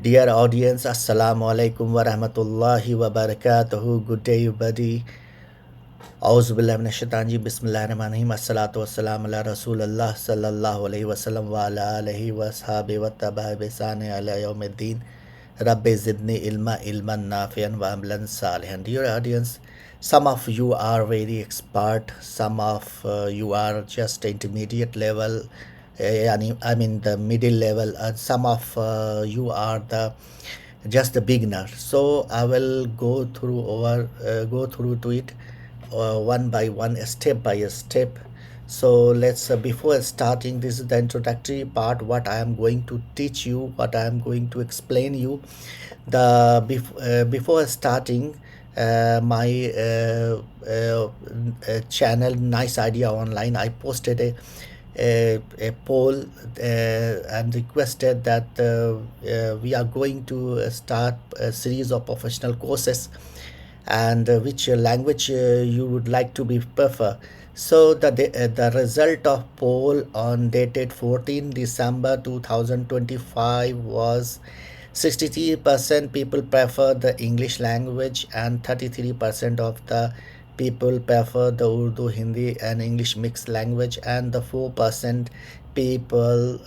Dear audience, Assalamu alaikum wa rahmatullahi wa barakatuhu. Good day, everybody. Auzubillahi minash shaitanir bismillahirrahmanirrahim. Assalatu wassalamu ala Rasulullah sallallahu alayhi wa sallam wa ala alihi wa ashabihi wa tabi'i bi ihsani ila yawmiddin. Rabbi zidni ilman nafi'an wa amalan salihan. Dear audience, some of you are very expert, some of you are just intermediate level, I mean the middle level, and some of you are just the beginner. So I will go through to it one by one, step by step. So let's before starting, this is the introductory part, what I am going to teach you, what I am going to explain you. Before starting my channel Nice Idea Online, I posted a poll and requested that we are going to start a series of professional courses, and which language you would like to be prefer. So the result of poll on dated 14 December 2025 was 63% people prefer the English language, and 33% of the people prefer the Urdu, Hindi and English mixed language, and the 4% people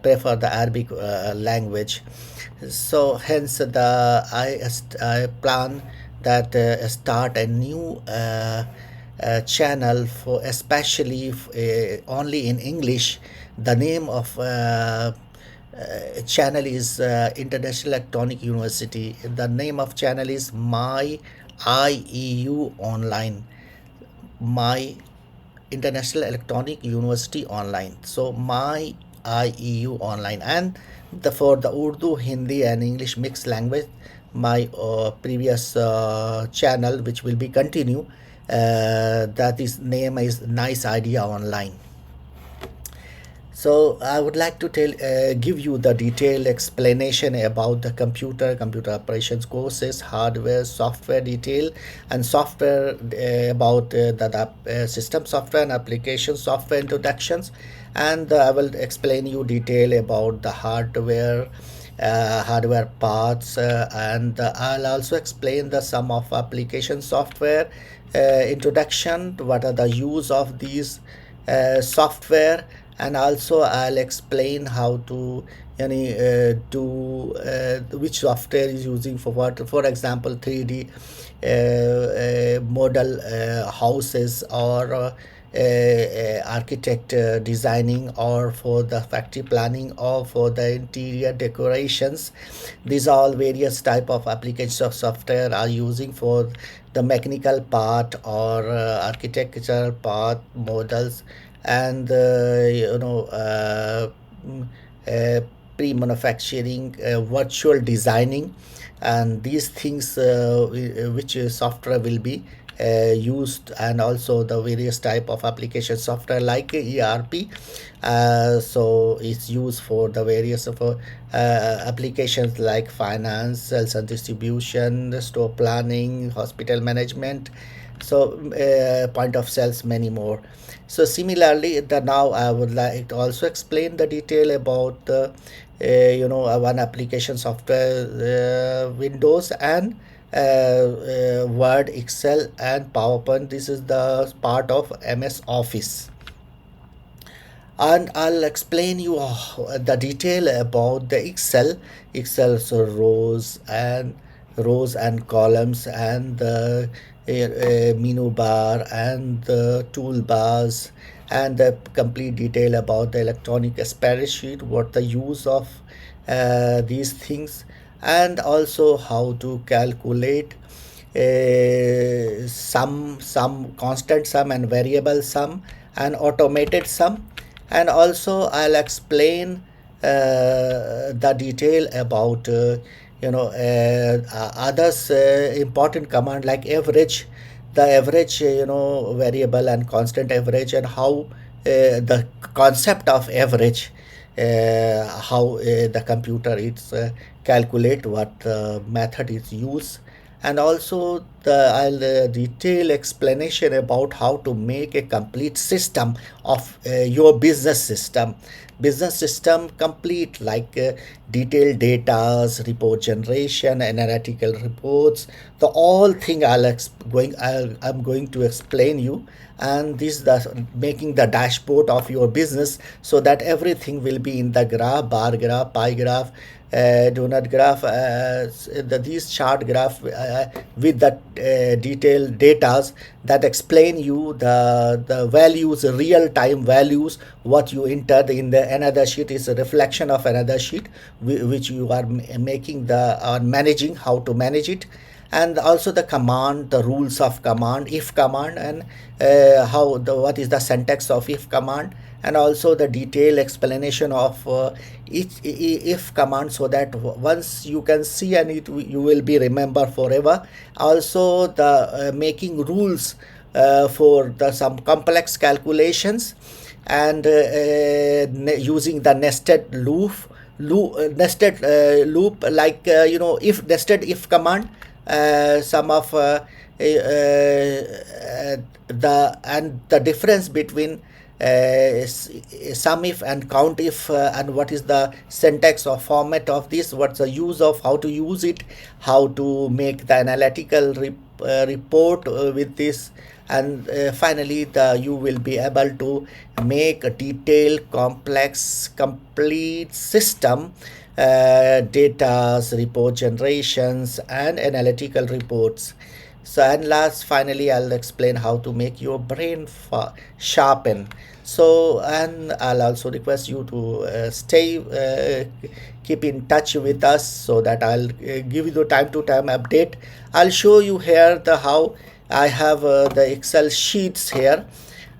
prefer the Arabic language. So hence I plan that start a new channel for especially only in English. The name of channel is International Electronic University. The name of channel is My IEU Online, My International Electronic University Online. So My IEU Online, and for the Urdu, Hindi and English mixed language, my previous channel which will be continue, that is name is Nice Idea Online. So I would like to give you the detailed explanation about the computer operations courses, hardware, software detail, and software about the system software and application software introductions. And I will explain you detail about the hardware parts, and I'll also explain the some of application software introduction, what are the use of these software, and also I'll explain how to do which software is using for what. For example, 3D model houses, or architect designing, or for the factory planning, or for the interior decorations. These are all various type of applications of software are using for the mechanical part, or architectural part models, and pre-manufacturing, virtual designing, and these things which software will be used, and also the various type of application software like ERP. So it's used for the various of applications like finance, sales and distribution, store planning, hospital management, so point of sales, many more. So similarly, now I would like to also explain the detail about one application software, Windows and Word, Excel and PowerPoint. This is the part of MS Office, and I'll explain you the detail about the Excel, so rows and columns, and the menu bar and the toolbars, and the complete detail about the electronic spreadsheet, what the use of these things, and also how to calculate some constant sum and variable sum and automated sum. And also I'll explain the detail about others important command like average, the average variable and constant average, and how the concept of average, how the computer is calculate, what method is used, and also I'll detail explanation about how to make a complete system of your business system complete, like detailed data, report generation, analytical reports, the all thing I'm going to explain you. And this is the making the dashboard of your business, so that everything will be in the graph, bar graph, pie graph, donut graph, these chart graph with the detailed datas that explain you the values, real time values, what you entered in the another sheet is a reflection of another sheet, which you are making the managing, how to manage it. And also the command, the rules of command, if command, and how the what is the syntax of if command, and also the detailed explanation of each if command, so that once you can see and you will be remember forever. Also the making rules for the some complex calculations, and using the nested loop, like if nested if command, some of the difference between sum if and count if, and what is the syntax or format of this, what's the use of, how to use it, how to make the analytical report with this. And finally you will be able to make a detailed, complex, complete system, data, report generations, and analytical reports. So, and last, finally, I'll explain how to make your brain sharpen. So, and I'll also request you to keep in touch with us, so that I'll give you the time to time update. I'll show you here the how I have the Excel sheets here,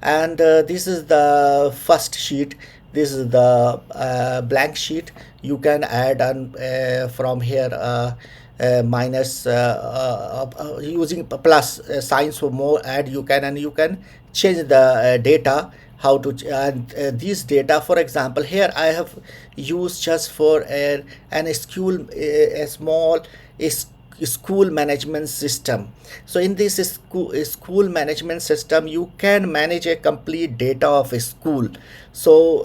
and this is the first sheet. This is the blank sheet. You can add on from here minus using plus signs for more, add you can, and you can change the data, how to and these data, for example, here I have used just for a small school management system. So in this school management system, you can manage a complete data of a school. So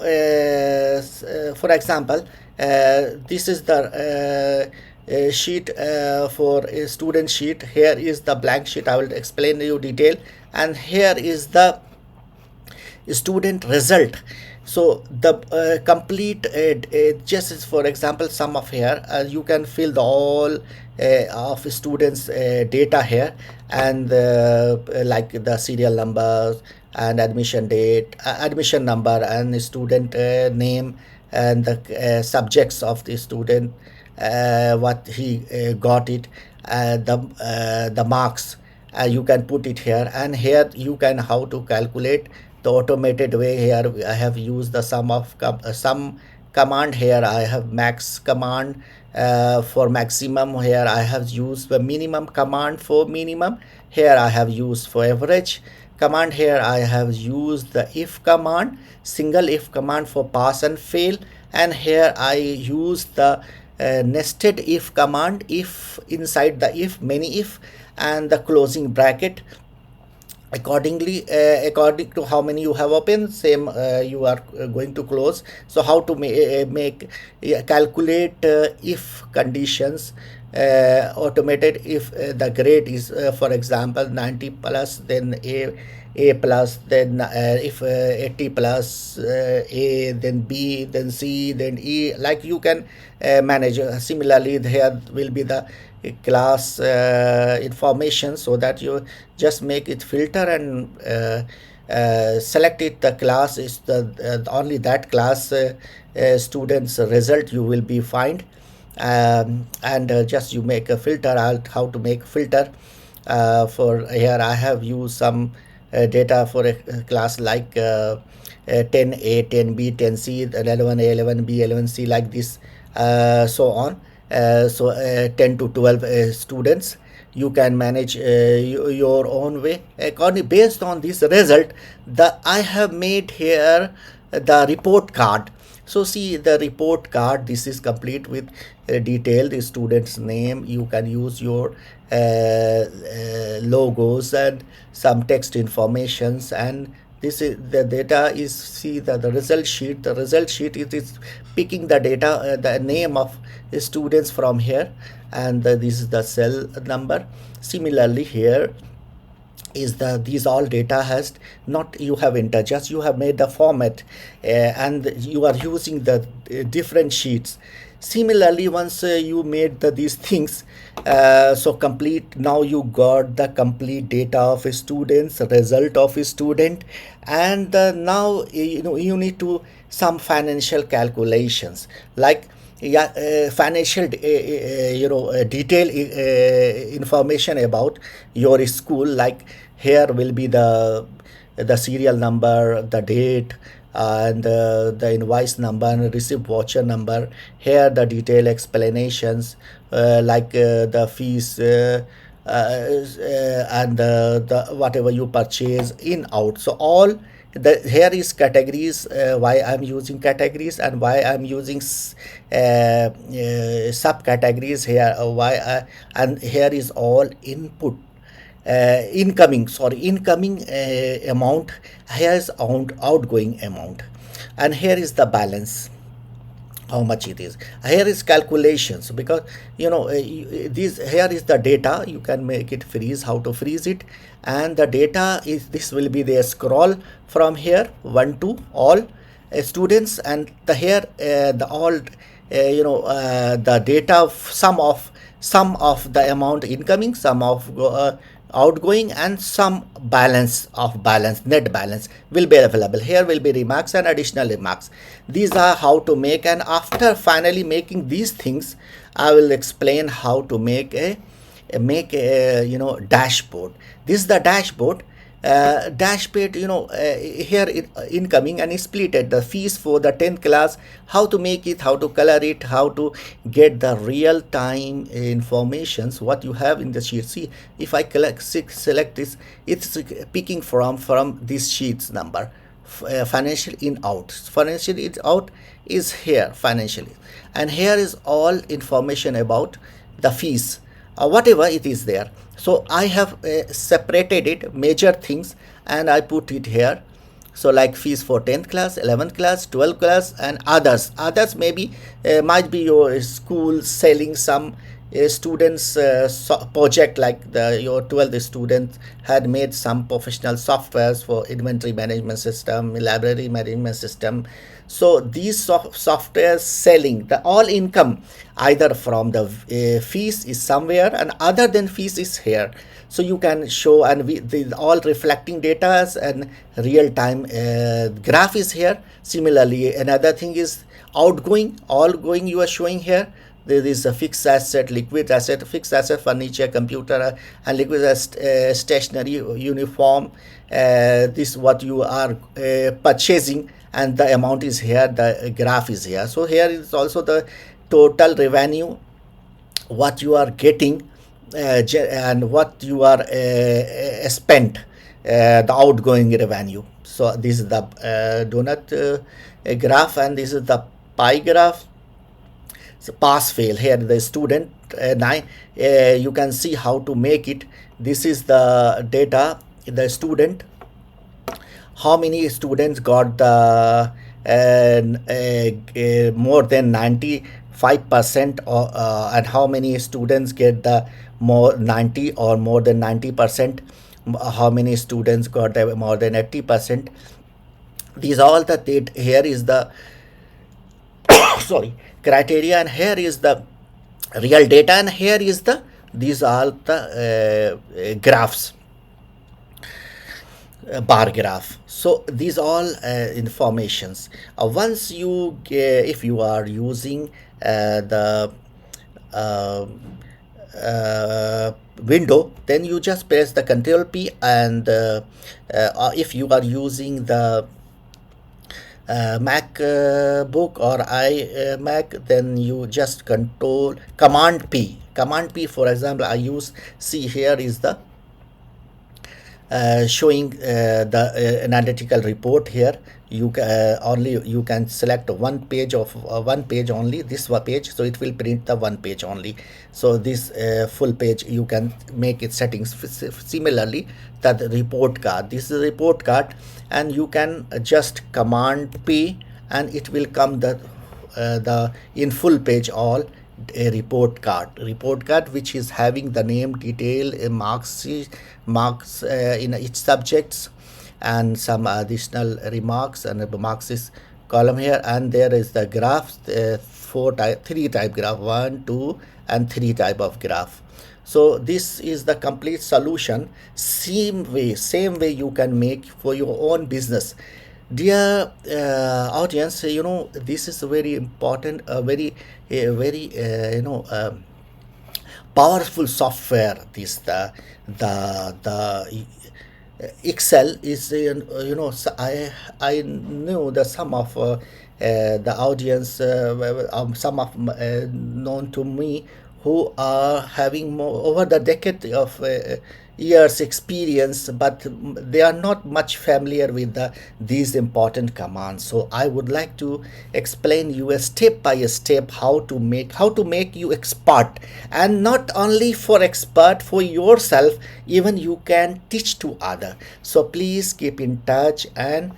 for example, this is the sheet for a student sheet. Here is the blank sheet. I will explain you detail. And here is the student result. So the complete just as for example sum of here, you can fill the all of students data here, and like the serial numbers and admission date, admission number, and student name, and the subjects of the student, what he got it, the marks, you can put it here. And here you can how to calculate the automated way. Here I have used the sum command. Here I have max command for maximum. Here I have used the minimum command for minimum. Here I have used for average command. Here I have used the if command, single if command for pass and fail. And here I use the nested if command, if inside the if, many if, and the closing bracket. Accordingly, according to how many you have open, same you are going to close. So how to calculate if conditions, automated. If the grade is for example 90 plus, then a plus, then if 80 plus, a, then b, then c, then e, like you can manage. Similarly, here will be the class information, so that you just make it filter and select it. The class is the only that class students result you will be find. And just you make a filter. How to make filter for here I have used some data for a class like 10A, 10B, 10C, 11A, 11B, 11C, like this, so on. So 10 to 12 students, you can manage your own way. According based on this result, I have made here the report card. So see the report card, this is complete with detailed student's name. You can use your logos and some text informations, and this is the data is, see the result sheet. The result sheet, it is picking the data, the name of students from here, and this is the cell number. Similarly here is these all data has not you have entered, just you have made the format, and you are using the different sheets. Similarly, once you made these things, so complete, now you got the complete data of a student's result of a student, and now you need to some financial calculations, like yeah, financial detail information about your school. Like here will be the serial number, the date, and the invoice number and receipt voucher number. Here the detailed explanations, like the fees, and the whatever you purchase in out. So all here is categories, why I'm using categories and why I'm using subcategories here, and here is all input, incoming amount. Here is outgoing amount, and here is the balance, how much it is. Here is calculations, because this here is the data. You can make it freeze, how to freeze it, and the data is, this will be the scroll from here 1 to all students, and the here the all the data of sum of the amount incoming, sum of outgoing, and some balance net balance will be available. Here will be remarks and additional remarks. These are how to make, and after finally making these things, I will explain how to make a dashboard. This is the dashboard. Dashboard, here incoming and split it, the fees for the 10th class, how to make it, how to color it, how to get the real time informations what you have in the sheet. See, if I select this, it's picking from this sheets number. Financial in out, financial in out is here financially, and here is all information about the fees, whatever it is there. So I have separated it, major things, and I put it here. So like fees for 10th class, 11th class, 12th class, and others maybe might be your school selling some students project, like your 12th students had made some professional softwares for inventory management system, library management system. So these softwares selling, the all income either from the fees is somewhere, and other than fees is here. So you can show, and the all reflecting data and real time graph is here. Similarly, another thing is outgoing you are showing here. There is a fixed asset, liquid asset, fixed asset, furniture, computer, and liquid asset, stationery, uniform. This what you are purchasing, and the amount is here, the graph is here. So here is also the total revenue, what you are getting, and what you are spent, the outgoing revenue. So this is the donut graph, and this is the pie graph. So pass fail, here the student 9, you can see how to make it. This is the data, the student, how many students got the more than 95%, or and how many students get the more 90 or more than 90%, how many students got the more than 80%. These all the data. Here is the sorry, criteria, and here is the real data, and here is the these are the graphs, bar graph. So these all informations. Once you if you are using the window, then you just press the Control P, and if you are using the Mac book or iMac, then you just Command P. For example, I use, see here is the showing the analytical report here. Only you can select one page of one page only, this page, so it will print the one page only. So this full page you can make it settings. Similarly, that report card, this is a report card, and you can just command P and it will come the in full page all a report card which is having the name, detail, marks in each subjects, and some additional remarks and marks is column here, and there is the graphs, three type graph, 1, 2 and 3 type of graph. So this is the complete solution. Same way you can make for your own business. Dear audience, this is very important, very powerful software. This the Excel is, so I know that some of the audience, some of known to me, who are having more over the decade of years experience, but they are not much familiar with these important commands. So I would like to explain you a step by step how to make you expert, and not only for expert, for yourself, even you can teach to other. So please keep in touch, and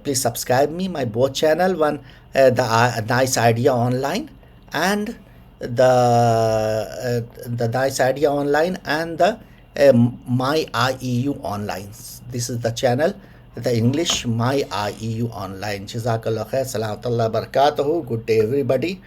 please subscribe me my both channel, one the nice idea online, and the nice idea online, and the my IEU online. This is the channel, the English my IEU online. Jazakallah khair. Salamatullah barakatuhu. Good day everybody.